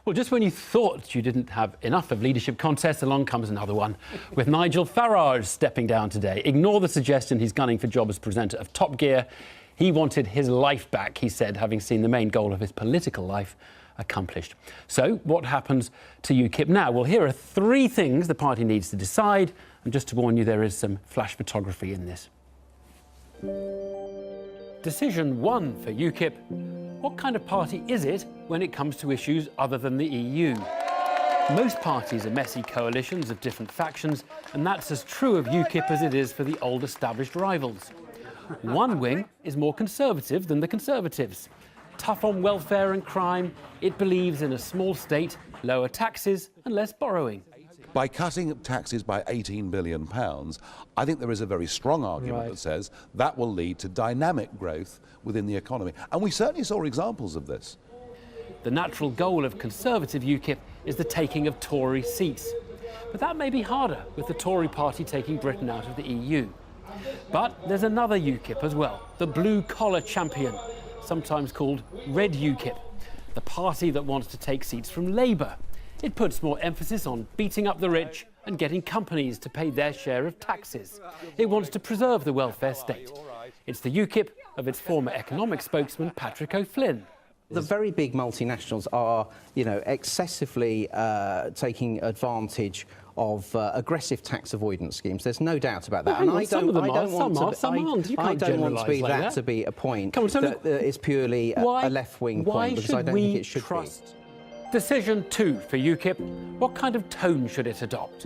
Well, just when you thought you didn't have enough of leadership contests, along comes another one, with Nigel Farage stepping down today. Ignore the suggestion he's gunning for job as presenter of Top Gear. He wanted his life back, he said, having seen the main goal of his political life accomplished. So, what happens to UKIP now? Well, here are 3 things the party needs to decide. And just to warn you, there is some flash photography in this. Decision 1 for UKIP. What kind of party is it when it comes to issues other than the EU? Most parties are messy coalitions of different factions, and that's as true of UKIP as it is for the old established rivals. One wing is more conservative than the Conservatives. Tough on welfare and crime, it believes in a small state, lower taxes and less borrowing. By cutting taxes by £18 billion, I think there is a very strong argument that says that will lead to dynamic growth within the economy. And we certainly saw examples of this. The natural goal of Conservative UKIP is the taking of Tory seats. But that may be harder with the Tory party taking Britain out of the EU. But there's another UKIP as well, the blue-collar champion, sometimes called Red UKIP, the party that wants to take seats from Labour. It puts more emphasis on beating up the rich and getting companies to pay their share of taxes. It wants to preserve the welfare state. It's the UKIP of its former economic spokesman, Patrick O'Flynn. The very big multinationals are, excessively taking advantage of aggressive tax avoidance schemes. There's no doubt about that. Well, I don't want to be that to be a point that is purely a left-wing point, because I don't think it should be. Decision 2 for UKIP. What kind of tone should it adopt?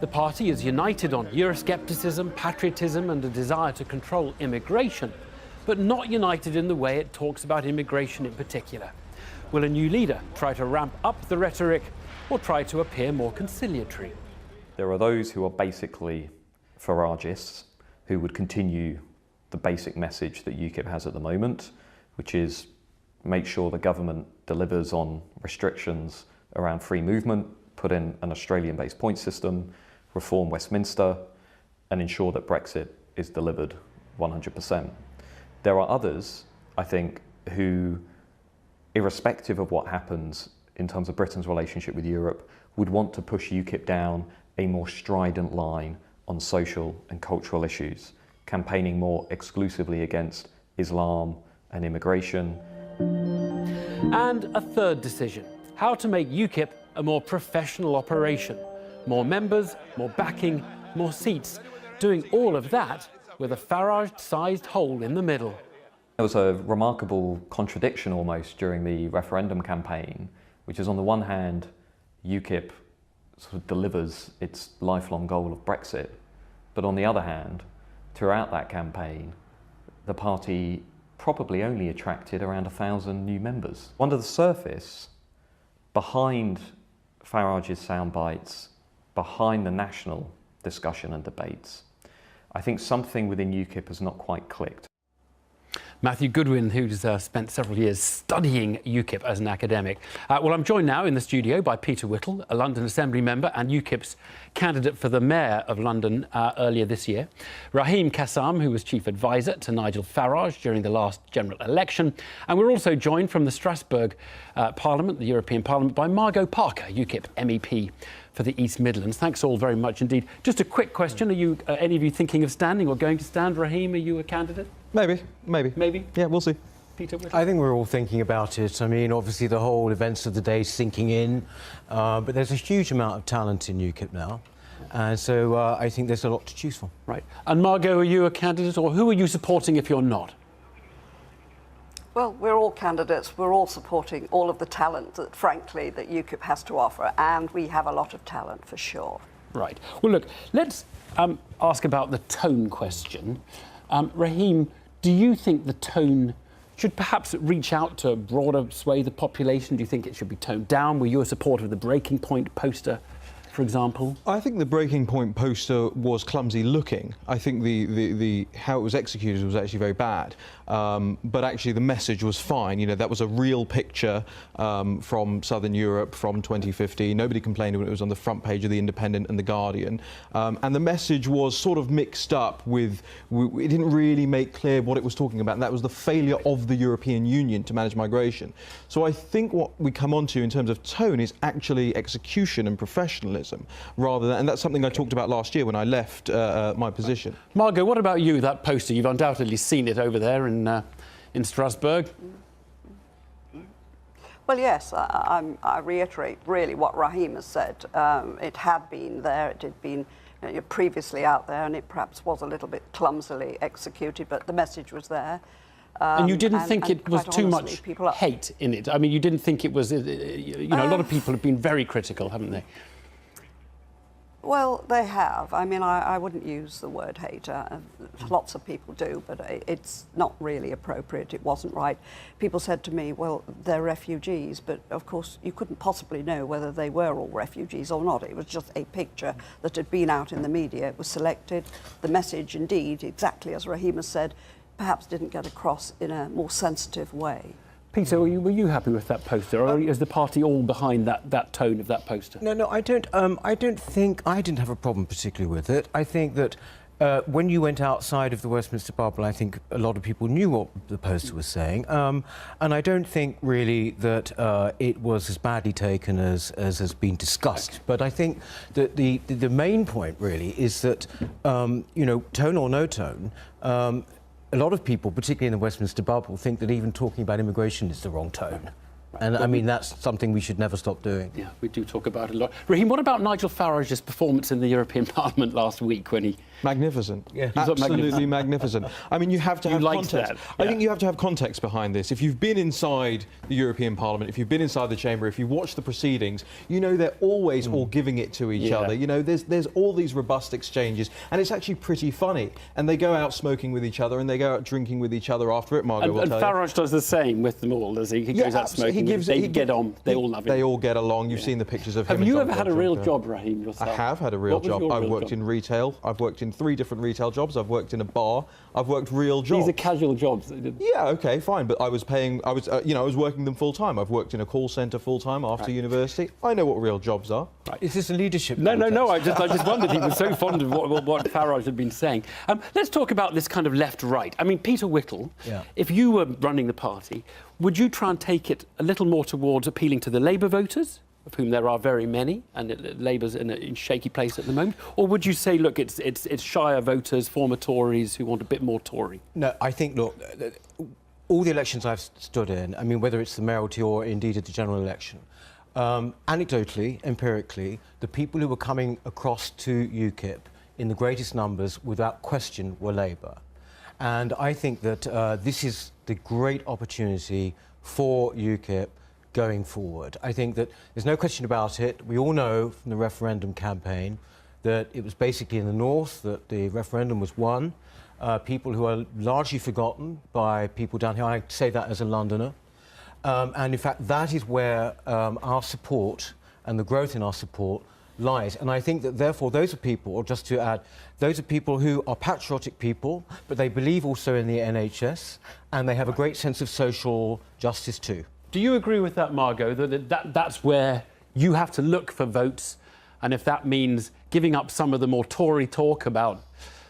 The party is united on Euroscepticism, patriotism and a desire to control immigration, but not united in the way it talks about immigration in particular. Will a new leader try to ramp up the rhetoric or try to appear more conciliatory? There are those who are basically Faragists who would continue the basic message that UKIP has at the moment, which is make sure the government delivers on restrictions around free movement, put in an Australian-based point system, reform Westminster, and ensure that Brexit is delivered 100%. There are others, I think, who, irrespective of what happens in terms of Britain's relationship with Europe, would want to push UKIP down a more strident line on social and cultural issues, campaigning more exclusively against Islam and immigration. And a third decision, how to make UKIP a more professional operation. More members, more backing, more seats. Doing all of that with a Farage-sized hole in the middle. There was a remarkable contradiction almost during the referendum campaign, which is on the one hand, UKIP sort of delivers its lifelong goal of Brexit, but on the other hand, throughout that campaign, the party probably only attracted around 1,000 new members. Under the surface, behind Farage's soundbites, behind the national discussion and debates, I think something within UKIP has not quite clicked. Matthew Goodwin, who's spent several years studying UKIP as an academic. Well, I'm joined now in the studio by Peter Whittle, a London Assembly member and UKIP's candidate for the Mayor of London earlier this year. Raheem Kassam, who was chief advisor to Nigel Farage during the last general election. And we're also joined from the Strasbourg Parliament, the European Parliament, by Margot Parker, UKIP MEP for the East Midlands. Thanks all very much indeed. Just a quick question. Are you, any of you thinking of standing or going to stand? Raheem, are you a candidate? Maybe. Maybe? Yeah, we'll see. Peter, I think we're all thinking about it. I mean, obviously the whole events of the day sinking in, but there's a huge amount of talent in UKIP now. And so I think there's a lot to choose from. Right. And Margot, are you a candidate, or who are you supporting if you're not? Well, we're all candidates. We're all supporting all of the talent that, frankly, that UKIP has to offer, and we have a lot of talent for sure. Right. Well, look, let's ask about the tone question. Raheem, do you think the tone should perhaps reach out to a broader swathe of the population? Do you think it should be toned down? Were you a supporter of the Breaking Point poster for example? I think the breaking point poster was clumsy looking. I think the how it was executed was actually very bad. But actually the message was fine. You know, that was a real picture from Southern Europe from 2015. Nobody complained when it was on the front page of The Independent and The Guardian. And the message was sort of mixed up with, it didn't really make clear what it was talking about, and that was the failure of the European Union to manage migration. So I think what we come on to in terms of tone is actually execution and professionalism, rather than, and that's something I talked about last year when I left my position. Margot, what about you, that poster? You've undoubtedly seen it over there in Strasbourg. Well, yes, I reiterate really what Raheem has said. It had been there, it had been previously out there, and it perhaps was a little bit clumsily executed, but the message was there. And you didn't think it was too much hate in it? I mean, you didn't think it was, you know, a lot of people have been very critical, haven't they? Well, they have. I mean, I wouldn't use the word hate. Lots of people do, but it's not really appropriate. It wasn't right. People said to me, well, they're refugees, but of course you couldn't possibly know whether they were all refugees or not. It was just a picture that had been out in the media. It was selected. The message, indeed, exactly as Raheem has said, perhaps didn't get across in a more sensitive way. Peter, were you happy with that poster, or is the party all behind that tone of that poster? No, I don't think I didn't have a problem particularly with it. I think that when you went outside of the Westminster bubble, I think a lot of people knew what the poster was saying, and I don't think really that it was as badly taken as has been discussed. But I think that the main point really is that you know, tone or no tone. A lot of people, particularly in the Westminster bubble, think that even talking about immigration is the wrong tone. And I mean, that's something we should never stop doing. Yeah, we do talk about it a lot. Raheem, what about Nigel Farage's performance in the European Parliament last week when he... Magnificent. Yeah, absolutely magnificent. I mean, you have to have context. Yeah. I think you have to have context behind this. If you've been inside the European Parliament, if you've been inside the chamber, if you watch the proceedings, you know they're always all giving it to each other. You know, there's all these robust exchanges, and it's actually pretty funny. And they go out smoking with each other, and they go out drinking with each other after it. Margot will tell you. And Farage does the same with them all, does he? He goes out smoking. They get on. They all love him. They all get along. You've seen the pictures of him. Have you ever had a real job, Raheem, yourself? I have had a real job. I've worked in retail. I've worked in 3 different retail jobs. I've worked in a bar. I've worked real jobs. These are casual jobs. Yeah, okay, fine. But I was paying. I was, you know, I was working them full time. I've worked in a call centre full time after university. I know what real jobs are. Right. Is this a leadership? No. I just wondered. He was so fond of what Farage had been saying. Let's talk about this kind of left-right. I mean, Peter Whittle. Yeah. If you were running the party, would you try and take it a little more towards appealing to the Labour voters, of whom there are very many, and Labour's in a shaky place at the moment? Or would you say, look, it's Shire voters, former Tories who want a bit more Tory? No, I think, look, all the elections I've stood in, I mean, whether it's the mayoralty or indeed at the general election, anecdotally, empirically, the people who were coming across to UKIP in the greatest numbers, without question, were Labour. And I think that this is the great opportunity for UKIP going forward. I think that there's no question about it. We all know from the referendum campaign that it was basically in the north that the referendum was won. People who are largely forgotten by people down here. I say that as a Londoner. And in fact, that is where our support and the growth in our support lies. And I think that therefore those are people, or just to add, those are people who are patriotic people, but they believe also in the NHS, and they have a great sense of social justice too. Do you agree with that, Margot, that's where you have to look for votes, and if that means giving up some of the more Tory talk about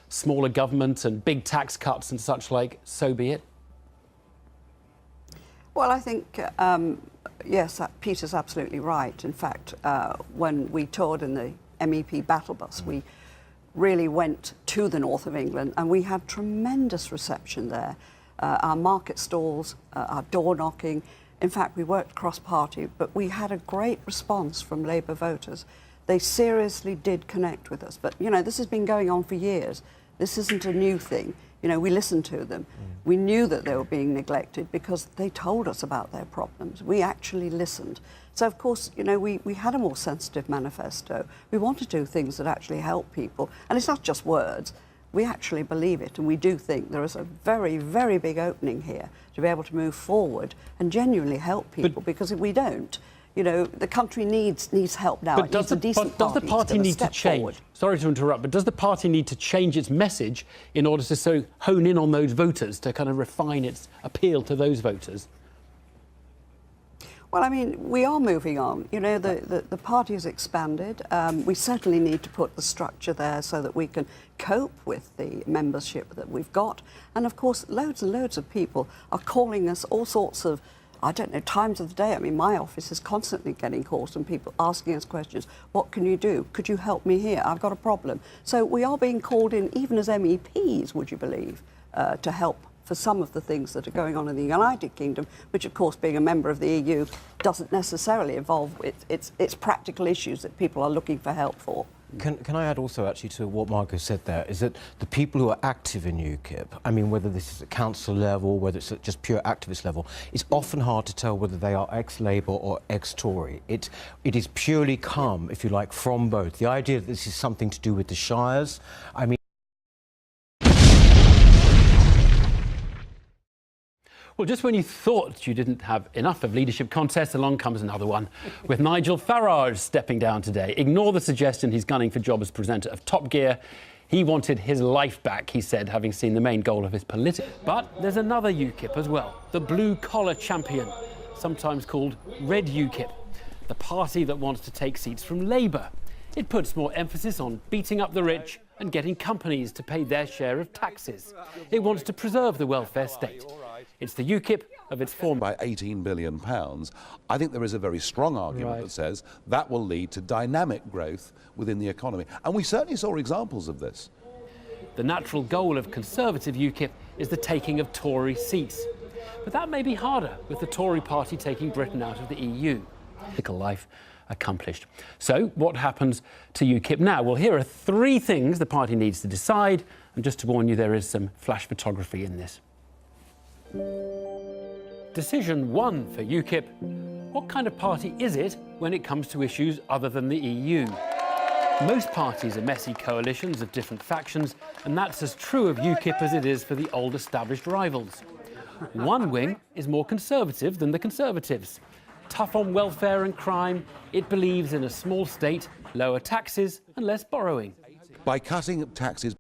smaller government and big tax cuts and such like, so be it? Well, I think, yes, Peter's absolutely right. In fact, when we toured in the MEP battle bus, we really went to the north of England, and we had tremendous reception there. Our market stalls, our door knocking. In fact, we worked cross-party, but we had a great response from Labour voters. They seriously did connect with us. But, you know, this has been going on for years. This isn't a new thing. You know, we listened to them. We knew that they were being neglected because they told us about their problems. We actually listened. So, of course, you know, we had a more sensitive manifesto. We want to do things that actually help people. And it's not just words. We actually believe it, and we do think there is a very, very big opening here to be able to move forward and genuinely help people, because if we don't, You know, the country needs help now. But It does needs a decent does the party that's need to gonna step change? forward. Sorry to interrupt, but does the party need to change its message in order to so hone in on those voters, to kind of refine its appeal to those voters? Well, I mean, we are moving on. You know, the party has expanded. We certainly need to put the structure there so that we can cope with the membership that we've got. And of course, loads and loads of people are calling us all sorts of, I don't know, times of the day. I mean, my office is constantly getting calls and people asking us questions. What can you do? Could you help me here? I've got a problem. So we are being called in, even as MEPs, would you believe, to help for some of the things that are going on in the United Kingdom, which, of course, being a member of the EU, doesn't necessarily involve it's practical issues that people are looking for help for. Can I add also, actually, to what Margot said there, is that the people who are active in UKIP, I mean, whether this is at council level, whether it's at just pure activist level, it's often hard to tell whether they are ex-Labour or ex-Tory. It is purely come, if you like, from both. The idea that this is something to do with the Shires, I mean, Well, just when you thought you didn't have enough of leadership contests, along comes another one, with Nigel Farage stepping down today. Ignore the suggestion he's gunning for job as presenter of Top Gear. He wanted his life back, he said, having seen the main goal of his political. But there's another UKIP as well, the blue-collar champion, sometimes called Red UKIP, the party that wants to take seats from Labour. It puts more emphasis on beating up the rich and getting companies to pay their share of taxes. It wants to preserve the welfare state. It's the UKIP of its former. By £18 billion, I think there is a very strong argument that says that will lead to dynamic growth within the economy. And we certainly saw examples of this. The natural goal of Conservative UKIP is the taking of Tory seats. But that may be harder with the Tory party taking Britain out of the EU. Political life accomplished. So what happens to UKIP now? Well, here are 3 things the party needs to decide. And just to warn you, there is some flash photography in this. Decision 1 for UKIP. What kind of party is it when it comes to issues other than the EU? Most parties are messy coalitions of different factions, and that's as true of UKIP as it is for the old established rivals. One wing is more conservative than the Conservatives. Tough on welfare and crime, it believes in a small state, lower taxes and less borrowing. By cutting taxes